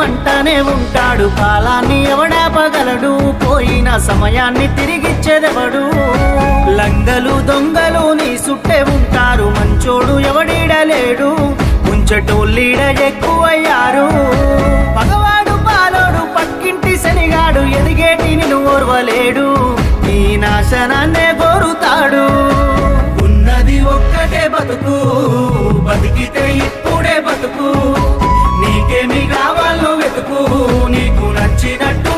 అంటానే ఉంటాడు. కాలాన్ని ఎవడాపగలడు, పోయిన సమయాన్ని తిరిగిచ్చేదెవడు. లంగలు దొంగలు నీ సుట్టే ఉంటారు, మంచోడు ఎవడీడలేడు, ముంచటోళ్ళీడ ఎక్కువయ్యారు. పగవాడు పాలోడు పక్కింటి శనిగాడు, ఎదిగేటి నిన్ను ఓర్వలేడు, నీ నాశనాన్నే కోరుతాడు. ఉన్నది ఒక్కటే బతుకు, బతికితే ఇప్పుడే బతుకు, నీకేమి కావాలో వెతుకు, నీకు నచ్చినట్టు